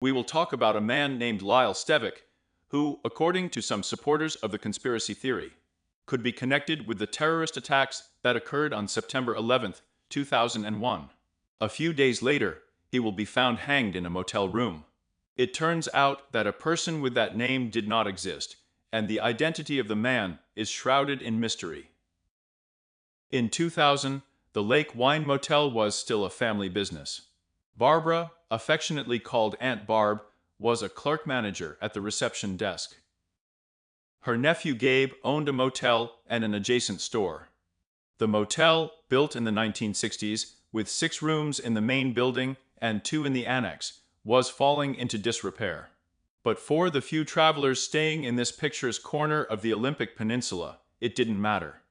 we will talk about a man named Lyle Stevick, who, according to some supporters of the conspiracy theory, could be connected with the terrorist attacks that occurred on September 11, 2001. A few days later, he will be found hanged in a motel room. It turns out that a person with that name did not exist, and the identity of the man is shrouded in mystery. In 2000, the Lake Wine Motel was still a family business. Barbara, affectionately called Aunt Barb, was a clerk manager at the reception desk. Her nephew Gabe owned a motel and an adjacent store. The motel, built in the 1960s, with 6 rooms in the main building and 2 in the annex, was falling into disrepair. But for the few travelers staying in this picture's corner of the Olympic Peninsula, it didn't matter.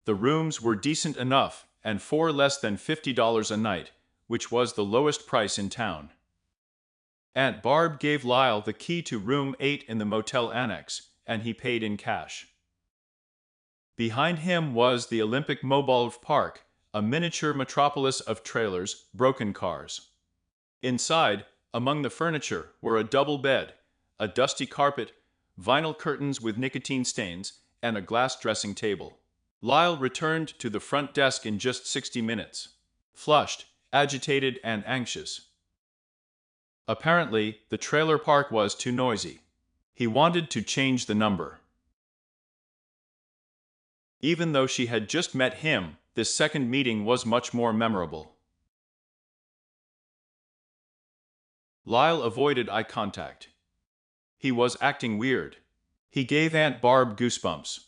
The rooms were decent enough, and for less than $50 a night, which was the lowest price in town. Aunt Barb gave Lyle the key to room 8 in the motel annex, and he paid in cash. Behind him was the Olympic Mobile Park, a miniature metropolis of trailers, broken cars. Inside, among the furniture, were a double bed, a dusty carpet, vinyl curtains with nicotine stains, and a glass dressing table. Lyle returned to the front desk in just 60 minutes, flushed, agitated, and anxious. Apparently, the trailer park was too noisy. He wanted to change the number. Even though she had just met him, this second meeting was much more memorable. Lyle avoided eye contact. He was acting weird. He gave Aunt Barb goosebumps.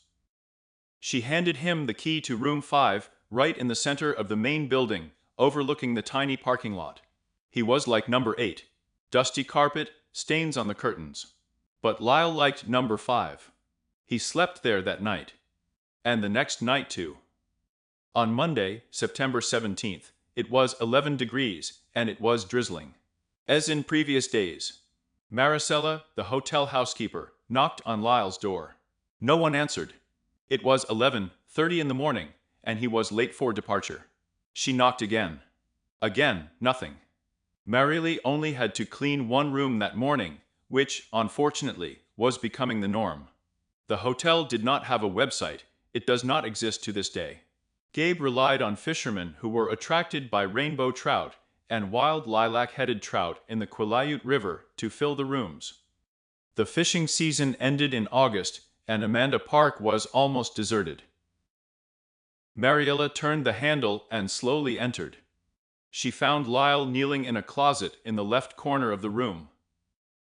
She handed him the key to room 5, right in the center of the main building, overlooking the tiny parking lot. He was like number 8. Dusty carpet, stains on the curtains. But Lyle liked number 5. He slept there that night. And the next night too. On Monday, September 17th, it was 11 degrees, and it was drizzling. As in previous days, Maricela, the hotel housekeeper, knocked on Lyle's door. No one answered. It was 11:30 in the morning, and he was late for departure. She knocked again. Again, nothing. Marilee only had to clean one room that morning, which, unfortunately, was becoming the norm. The hotel did not have a website. It does not exist to this day. Gabe relied on fishermen who were attracted by rainbow trout and wild lilac-headed trout in the Quileute River to fill the rooms. The fishing season ended in August, and Amanda Park was almost deserted. Mariela turned the handle and slowly entered. She found Lyle kneeling in a closet in the left corner of the room.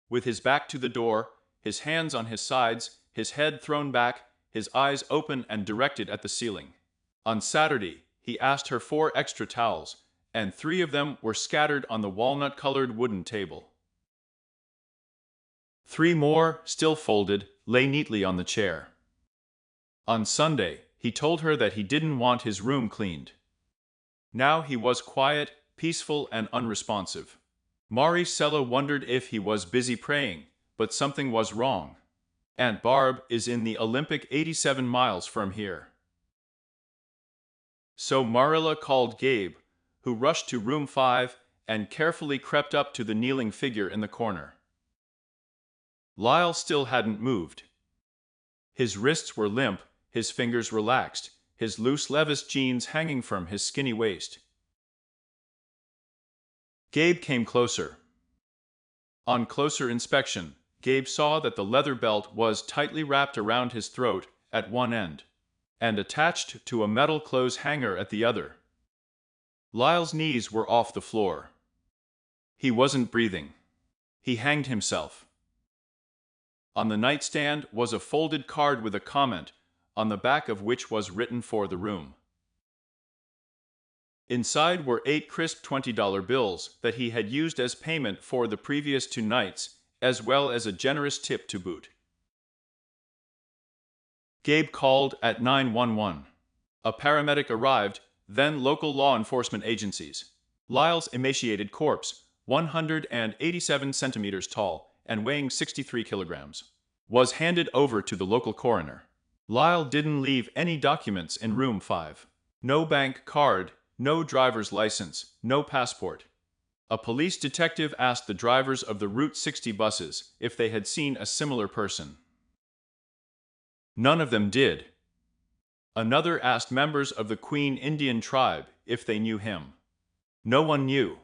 With his back to the door, his hands on his sides, his head thrown back, his eyes open and directed at the ceiling. On Saturday, he asked her for extra towels, and 3 of them were scattered on the walnut-colored wooden table. 3 more, still folded, lay neatly on the chair. On Sunday, he told her that he didn't want his room cleaned. Now he was quiet, peaceful, and unresponsive. Maricela wondered if he was busy praying, but something was wrong. Aunt Barb is in the Olympic 87 miles from here. So Marilla called Gabe, who rushed to room 5 and carefully crept up to the kneeling figure in the corner. Lyle still hadn't moved. His wrists were limp, his fingers relaxed, his loose Levis jeans hanging from his skinny waist. Gabe came closer. On closer inspection, Gabe saw that the leather belt was tightly wrapped around his throat at one end, and attached to a metal clothes hanger at the other. Lyle's knees were off the floor. He wasn't breathing. He hanged himself. On the nightstand was a folded card with a comment, on the back of which was written for the room. Inside were 8 crisp $20 bills that he had used as payment for the previous 2 nights, as well as a generous tip to boot. Gabe called at 911. A paramedic arrived, then local law enforcement agencies. Lyle's emaciated corpse, 187 centimeters tall and weighing 63 kilograms, was handed over to the local coroner. Lyle didn't leave any documents in room 5. No bank card, no driver's license, no passport. A police detective asked the drivers of the Route 60 buses if they had seen a similar person. None of them did. Another asked members of the Queen Indian tribe if they knew him. No one knew.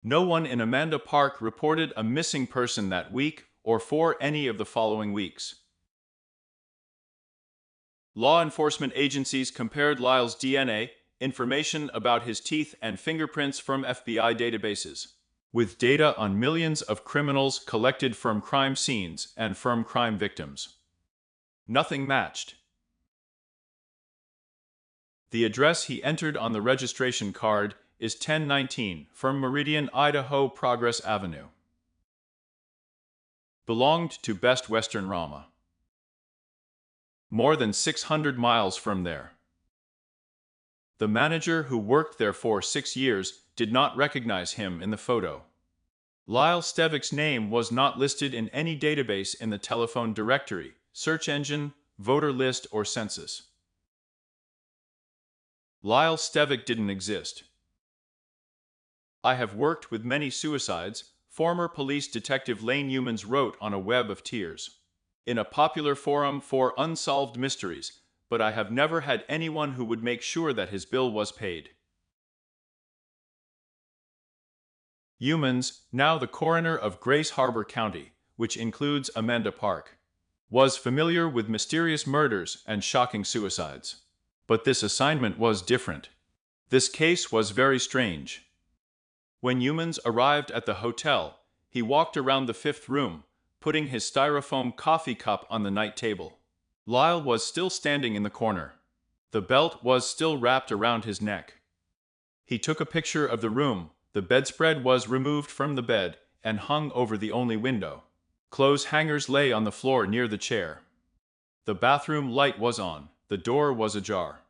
No one in Amanda Park reported a missing person that week or for any of the following weeks. Law enforcement agencies compared Lyle's DNA, information about his teeth and fingerprints from FBI databases, with data on millions of criminals collected from crime scenes and from crime victims. Nothing matched. The address he entered on the registration card is 1019 from Meridian, Idaho, Progress Avenue. Belonged to Best Western Rama. More than 600 miles from there. The manager who worked there for 6 years did not recognize him in the photo. Lyle Stevic's name was not listed in any database in the telephone directory, search engine, voter list, or census. Lyle Stevic didn't exist. I have worked with many suicides, former police detective Lane Humans wrote on a web of tears, in a popular forum for unsolved mysteries, but I have never had anyone who would make sure that his bill was paid. Humans, now the coroner of Grace Harbor County, which includes Amanda Park, was familiar with mysterious murders and shocking suicides. But this assignment was different. This case was very strange. When Humans arrived at the hotel, he walked around the 5th room, putting his styrofoam coffee cup on the night table. Lyle was still standing in the corner. The belt was still wrapped around his neck. He took a picture of the room. The bedspread was removed from the bed and hung over the only window. Clothes hangers lay on the floor near the chair. The bathroom light was on. The door was ajar.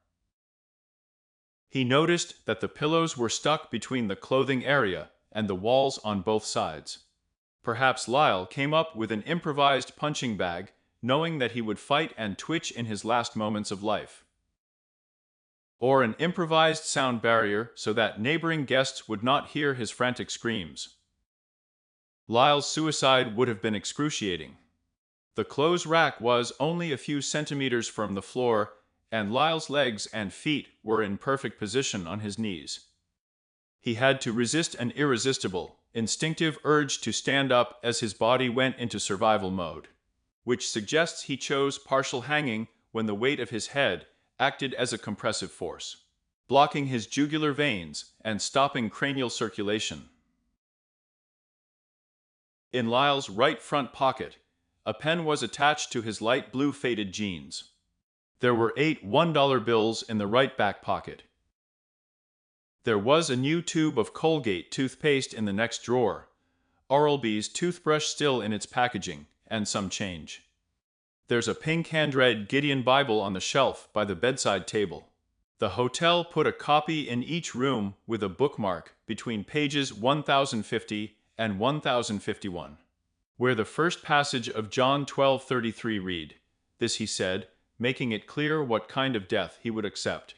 He noticed that the pillows were stuck between the clothing area and the walls on both sides. Perhaps Lyle came up with an improvised punching bag, knowing that he would fight and twitch in his last moments of life. Or an improvised sound barrier so that neighboring guests would not hear his frantic screams. Lyle's suicide would have been excruciating. The clothes rack was only a few centimeters from the floor, and Lyle's legs and feet were in perfect position on his knees. He had to resist an irresistible, instinctive urge to stand up as his body went into survival mode, which suggests he chose partial hanging when the weight of his head acted as a compressive force, blocking his jugular veins and stopping cranial circulation. In Lyle's right front pocket, a pen was attached to his light blue faded jeans. There were 8 $1 bills in the right back pocket. There was a new tube of Colgate toothpaste in the next drawer, Oral-B's toothbrush still in its packaging, and some change. There's a pink hand-read Gideon Bible on the shelf by the bedside table. The hotel put a copy in each room with a bookmark between pages 1050 and 1051, where the first passage of John 12:33 read, "This he said, making it clear what kind of death he would accept."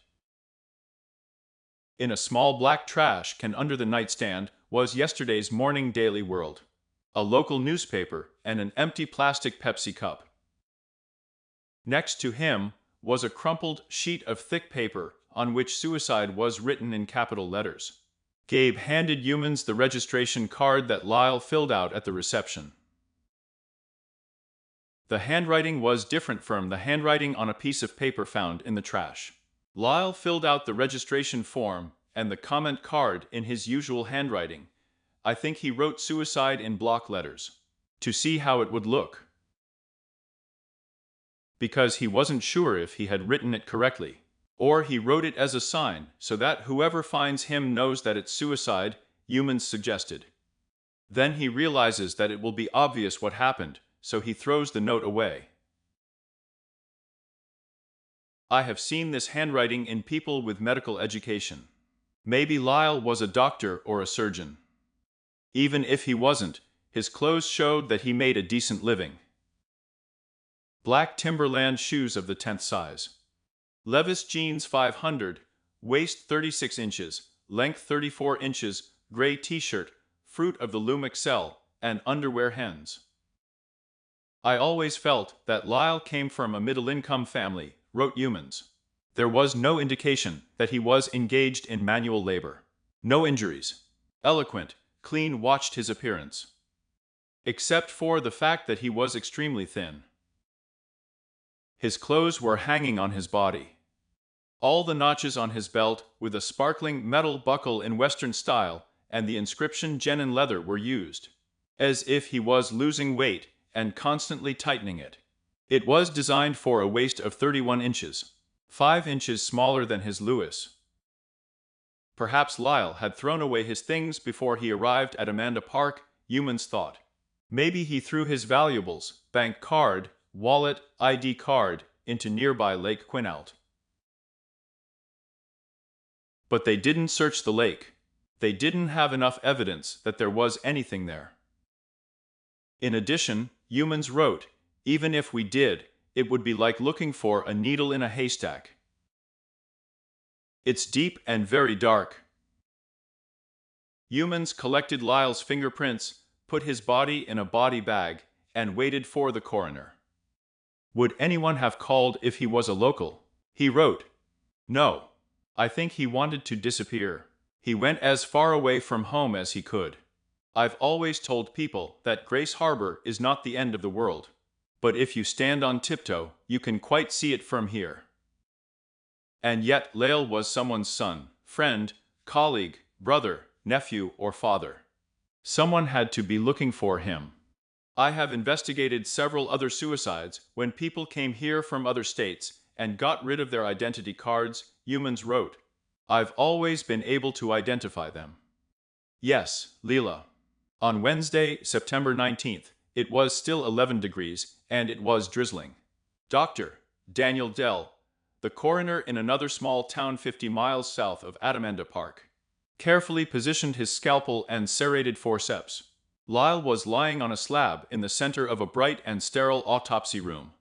In a small black trash can under the nightstand was yesterday's Morning Daily World, a local newspaper, and an empty plastic Pepsi cup. Next to him was a crumpled sheet of thick paper on which suicide was written in capital letters. Gabe handed Humans the registration card that Lyle filled out at the reception. The handwriting was different from the handwriting on a piece of paper found in the trash. Lyle filled out the registration form and the comment card in his usual handwriting. I think he wrote suicide in block letters, to see how it would look, because he wasn't sure if he had written it correctly. Or he wrote it as a sign so that whoever finds him knows that it's suicide, Humans suggested. Then he realizes that it will be obvious what happened, so he throws the note away. I have seen this handwriting in people with medical education. Maybe Lyle was a doctor or a surgeon. Even if he wasn't, his clothes showed that he made a decent living. Black Timberland shoes of the 10th size. Levis jeans 500, waist 36 inches, length 34 inches, gray t-shirt, fruit of the loom Excel, and underwear hens. I always felt that Lyle came from a middle-income family, wrote Humans. There was no indication that he was engaged in manual labor. No injuries. Eloquent, clean watched his appearance. Except for the fact that he was extremely thin. His clothes were hanging on his body. All the notches on his belt with a sparkling metal buckle in Western style and the inscription genin leather were used, as if he was losing weight and constantly tightening it. It was designed for a waist of 31 inches, 5 inches smaller than his Lewis. Perhaps Lyle had thrown away his things before he arrived at Amanda Park, Humans thought. Maybe he threw his valuables, bank card, wallet, ID card, into nearby Lake Quinault. But they didn't search the lake. They didn't have enough evidence that there was anything there. In addition, Humans wrote, even if we did, it would be like looking for a needle in a haystack. It's deep and very dark. Humans collected Lyle's fingerprints, put his body in a body bag, and waited for the coroner. Would anyone have called if he was a local? He wrote, no. I think he wanted to disappear. He went as far away from home as he could. I've always told people that Grace Harbor is not the end of the world. But if you stand on tiptoe, you can quite see it from here. And yet Lyle was someone's son, friend, colleague, brother, nephew, or father. Someone had to be looking for him. I have investigated several other suicides when people came here from other states and got rid of their identity cards, Humans wrote. I've always been able to identify them. Yes, Leela. On Wednesday, September 19th, it was still 11 degrees, and it was drizzling. Dr. Daniel Dell, the coroner in another small town 50 miles south of Amanda Park, carefully positioned his scalpel and serrated forceps. Lyle was lying on a slab in the center of a bright and sterile autopsy room.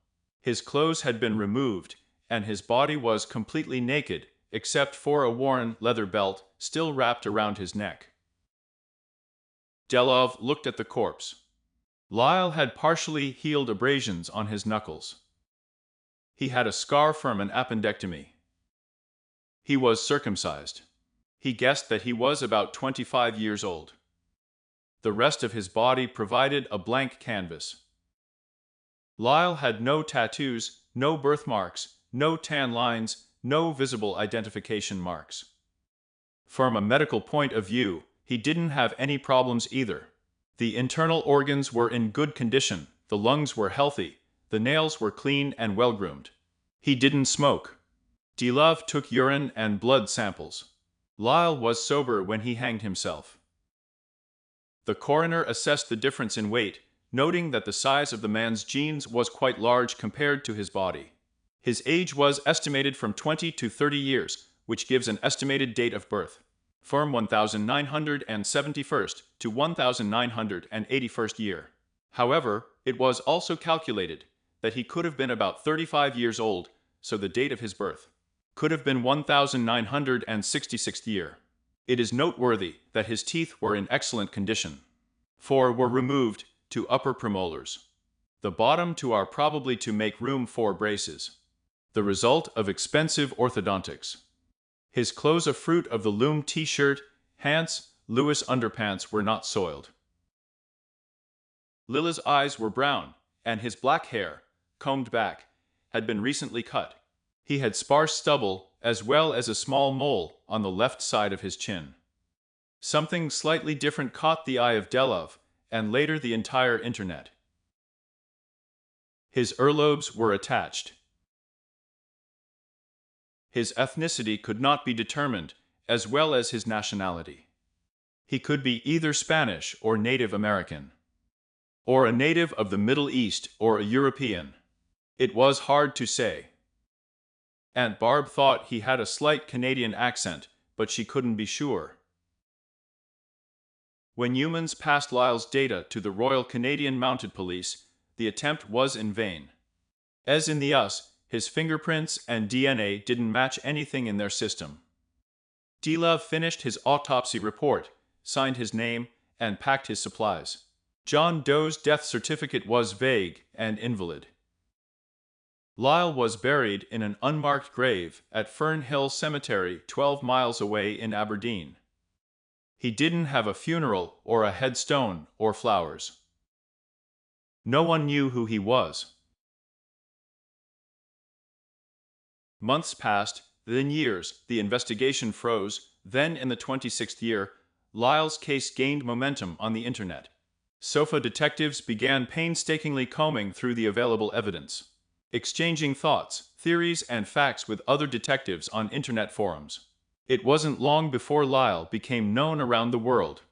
His clothes had been removed, and his body was completely naked, except for a worn leather belt still wrapped around his neck. Delov looked at the corpse. Lyle had partially healed abrasions on his knuckles. He had a scar from an appendectomy. He was circumcised. He guessed that he was about 25 years old. The rest of his body provided a blank canvas. Lyle had no tattoos, no birthmarks, no tan lines, no visible identification marks. From a medical point of view, he didn't have any problems either. The internal organs were in good condition, the lungs were healthy, the nails were clean and well-groomed. He didn't smoke. Delov took urine and blood samples. Lyle was sober when he hanged himself. The coroner assessed the difference in weight, noting that the size of the man's jeans was quite large compared to his body. His age was estimated from 20 to 30 years, which gives an estimated date of birth. From 1971st to 1981st year. However, it was also calculated that he could have been about 35 years old, so the date of his birth could have been 1966th year. It is noteworthy that his teeth were in excellent condition. 4 were removed to upper premolars. The bottom 2 are probably to make room for braces. The result of expensive orthodontics. His clothes, a fruit of the loom t-shirt, pants, Lewis underpants were not soiled. Lila's eyes were brown, and his black hair, combed back, had been recently cut. He had sparse stubble, as well as a small mole on the left side of his chin. Something slightly different caught the eye of Delov, and later the entire internet. His earlobes were attached. His ethnicity could not be determined, as well as his nationality. He could be either Spanish or Native American, or a native of the Middle East or a European. It was hard to say. Aunt Barb thought he had a slight Canadian accent, but she couldn't be sure. When Humans passed Lyle's data to the Royal Canadian Mounted Police, the attempt was in vain. As in the US, his fingerprints and DNA didn't match anything in their system. Delov finished his autopsy report, signed his name, and packed his supplies. John Doe's death certificate was vague and invalid. Lyle was buried in an unmarked grave at Fern Hill Cemetery 12 miles away in Aberdeen. He didn't have a funeral or a headstone or flowers. No one knew who he was. Months passed, then years. The investigation froze. Then, in the 26th year, Lyle's case gained momentum on the internet. Sofa detectives began painstakingly combing through the available evidence, exchanging thoughts, theories, and facts with other detectives on internet forums. It wasn't long before Lyle became known around the world.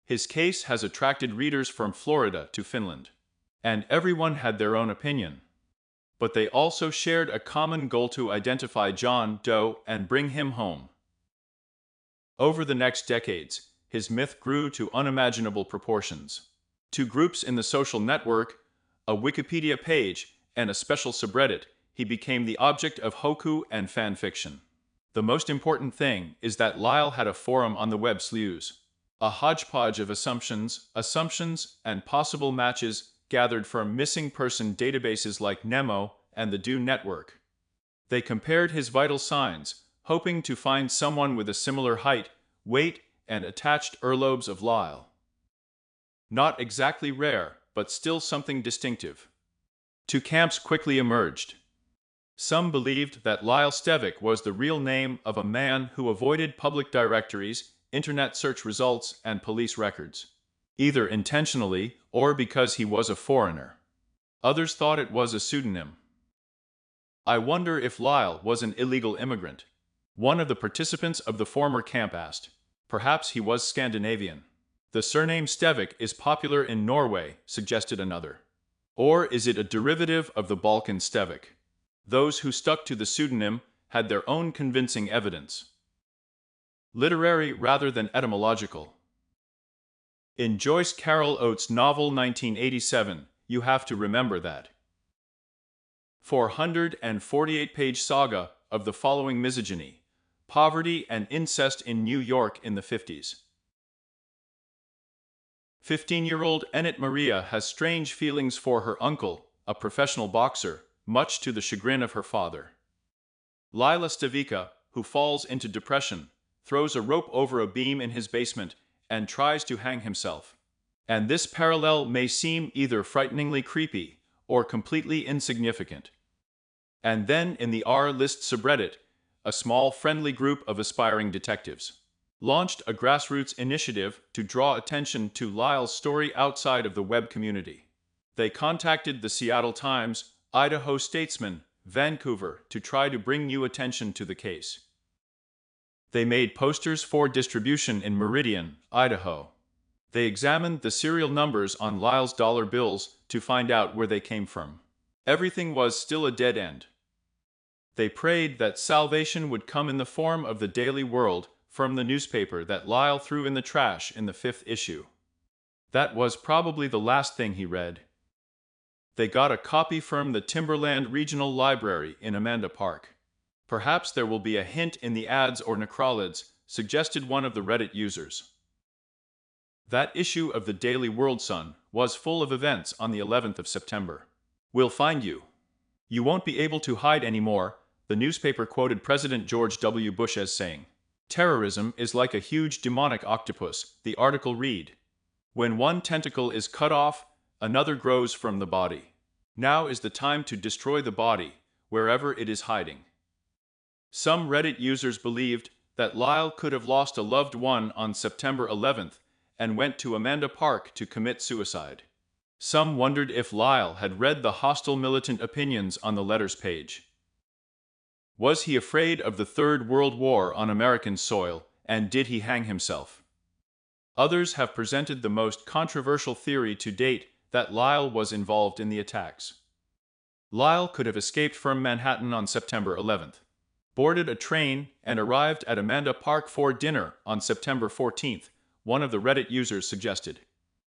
His case has attracted readers from Florida to Finland, and everyone had their own opinion. But they also shared a common goal to identify John Doe and bring him home. Over the next decades, his myth grew to unimaginable proportions. 2 groups in the social network, a Wikipedia page, and a special subreddit, he became the object of haiku and fan fiction. The most important thing is that Lyle had a forum on the web slews, a hodgepodge of assumptions, and possible matches gathered from missing person databases like Nemo and the Do Network. They compared his vital signs, hoping to find someone with a similar height, weight, and attached earlobes of Lyle. Not exactly rare, but still something distinctive. 2 camps quickly emerged. Some believed that Lyle Stevick was the real name of a man who avoided public directories, internet search results, and police records, either intentionally or because he was a foreigner. Others thought it was a pseudonym. "I wonder if Lyle was an illegal immigrant," one of the participants of the former camp asked. "Perhaps he was Scandinavian. The surname Stevick is popular in Norway," suggested another. "Or is it a derivative of the Balkan Stevic?" Those who stuck to the pseudonym had their own convincing evidence. Literary rather than etymological. In Joyce Carol Oates' novel 1987, You Have to Remember That. 448-page saga of the following misogyny, poverty, and incest in New York in the 50s. 15-year-old Enid Maria has strange feelings for her uncle, a professional boxer, much to the chagrin of her father. Lila Stevica, who falls into depression, throws a rope over a beam in his basement and tries to hang himself. And this parallel may seem either frighteningly creepy or completely insignificant. And then in the R-List subreddit, a small friendly group of aspiring detectives launched a grassroots initiative to draw attention to Lyle's story outside of the web community. They contacted the Seattle Times, Idaho Statesman, Vancouver to try to bring new attention to the case. They made posters for distribution in Meridian, Idaho. They examined the serial numbers on Lyle's dollar bills to find out where they came from. Everything was still a dead end. They prayed that salvation would come in the form of the Daily World from the newspaper that Lyle threw in the trash in the 5th issue. That was probably the last thing he read. They got a copy from the Timberland Regional Library in Amanda Park. "Perhaps there will be a hint in the ads or necrolids," suggested one of the Reddit users. That issue of the Daily World Sun was full of events on the 11th of September. "We'll find you. You won't be able to hide anymore," the newspaper quoted President George W. Bush as saying. "Terrorism is like a huge demonic octopus," the article read. "When one tentacle is cut off, another grows from the body. Now is the time to destroy the body, wherever it is hiding." Some Reddit users believed that Lyle could have lost a loved one on September 11th and went to Amanda Park to commit suicide. Some wondered if Lyle had read the hostile militant opinions on the letters page. Was he afraid of the Third World War on American soil, and did he hang himself? Others have presented the most controversial theory to date, that Lyle was involved in the attacks. Lyle could have escaped from Manhattan on September 11th, boarded a train, and arrived at Amanda Park for dinner on September 14th, one of the Reddit users suggested.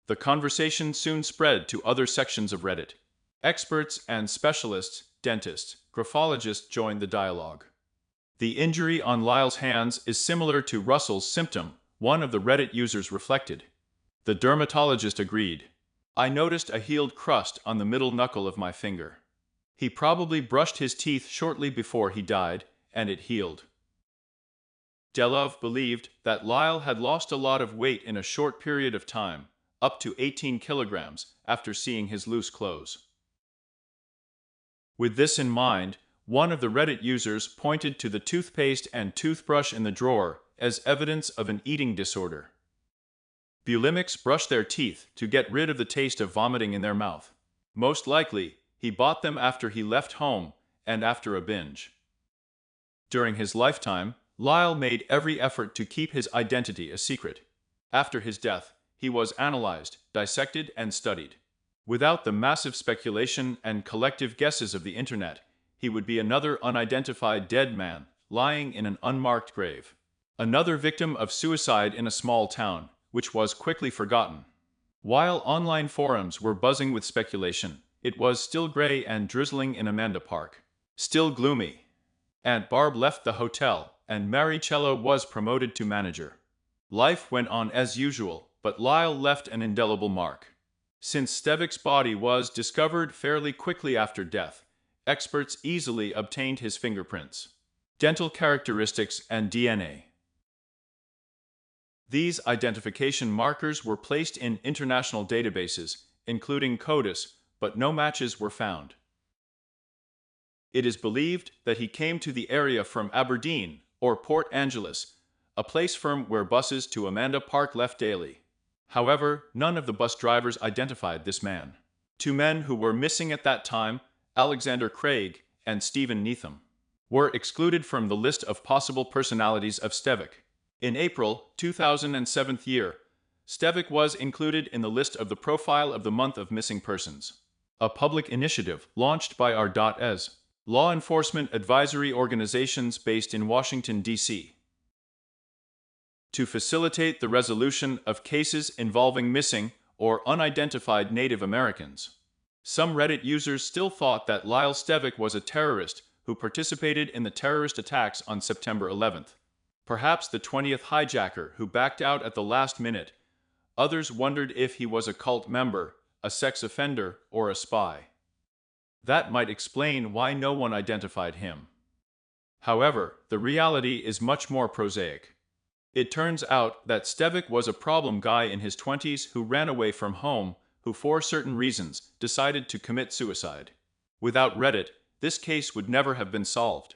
The conversation soon spread to other sections of Reddit. Experts and specialists, dentists, graphologists joined the dialogue. The injury on Lyle's hands is similar to Russell's symptom, one of the Reddit users reflected. The dermatologist agreed. I noticed a healed crust on the middle knuckle of my finger. He probably brushed his teeth shortly before he died, and it healed. Delove believed that Lyle had lost a lot of weight in a short period of time, up to 18 kilograms, after seeing his loose clothes. With this in mind, one of the Reddit users pointed to the toothpaste and toothbrush in the drawer as evidence of an eating disorder. Bulimics brush their teeth to get rid of the taste of vomiting in their mouth. Most likely, he bought them after he left home and after a binge. During his lifetime, Lyle made every effort to keep his identity a secret. After his death, he was analyzed, dissected, and studied. Without the massive speculation and collective guesses of the internet, he would be another unidentified dead man, lying in an unmarked grave. Another victim of suicide in a small town, which was quickly forgotten. While online forums were buzzing with speculation, it was still gray and drizzling in Amanda Park. Still gloomy. Aunt Barb left the hotel, and Maricello was promoted to manager. Life went on as usual, but Lyle left an indelible mark. Since Stevic's body was discovered fairly quickly after death, experts easily obtained his fingerprints, dental characteristics, and DNA. These identification markers were placed in international databases, including CODIS, but no matches were found. It is believed that he came to the area from Aberdeen or Port Angeles, a place from where buses to Amanda Park left daily. However, none of the bus drivers identified this man. Two men who were missing at that time, Alexander Craig and Stephen Neetham, were excluded from the list of possible personalities of Stevic. In April 2007 year, Stevic was included in the list of the Profile of the Month of Missing Persons, a public initiative launched by R.S. law enforcement advisory organizations based in Washington, D.C. to facilitate the resolution of cases involving missing or unidentified Native Americans. Some Reddit users still thought that Lyle Stevic was a terrorist who participated in the terrorist attacks on September 11th. Perhaps the 20th hijacker who backed out at the last minute. Others wondered if he was a cult member, a sex offender, or a spy. That might explain why no one identified him. However, the reality is much more prosaic. It turns out that Stevic was a problem guy in his 20s who ran away from home, who for certain reasons decided to commit suicide. Without Reddit, this case would never have been solved.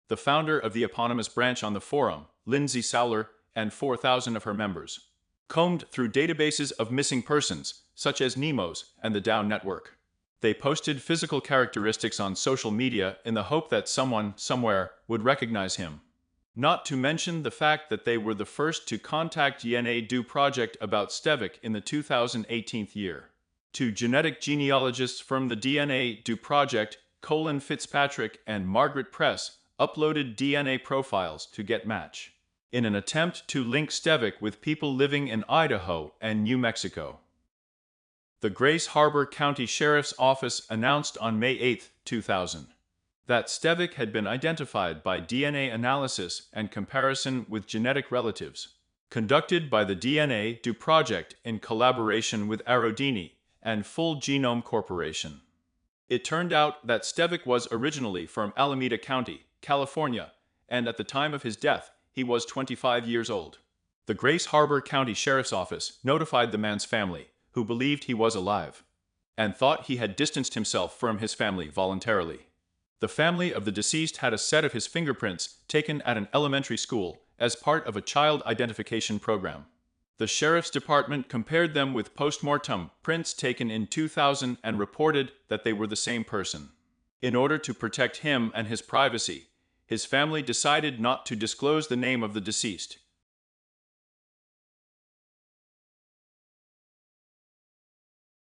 The founder of the eponymous branch on the forum, Lindsay Sowler, and 4,000 of her members, combed through databases of missing persons, such as Nemo's and the Down Network. They posted physical characteristics on social media in the hope that someone, somewhere, would recognize him. Not to mention the fact that they were the first to contact DNA Do Project about Stevic in the 2018 year. Two genetic genealogists from the DNA Do Project, Colin Fitzpatrick and Margaret Press, uploaded DNA profiles to get match, in an attempt to link Stevic with people living in Idaho and New Mexico. The Grace Harbor County Sheriff's Office announced on May 8, 2000, that Stevic had been identified by DNA analysis and comparison with genetic relatives, conducted by the DNA Do Project in collaboration with Arodini and Full Genome Corporation. It turned out that Stevic was originally from Alameda County, California, and at the time of his death, he was 25 years old. The Grace Harbor County Sheriff's Office notified the man's family, who believed he was alive, and thought he had distanced himself from his family voluntarily. The family of the deceased had a set of his fingerprints taken at an elementary school as part of a child identification program. The sheriff's department compared them with post-mortem prints taken in 2000 and reported that they were the same person. In order to protect him and his privacy, his family decided not to disclose the name of the deceased.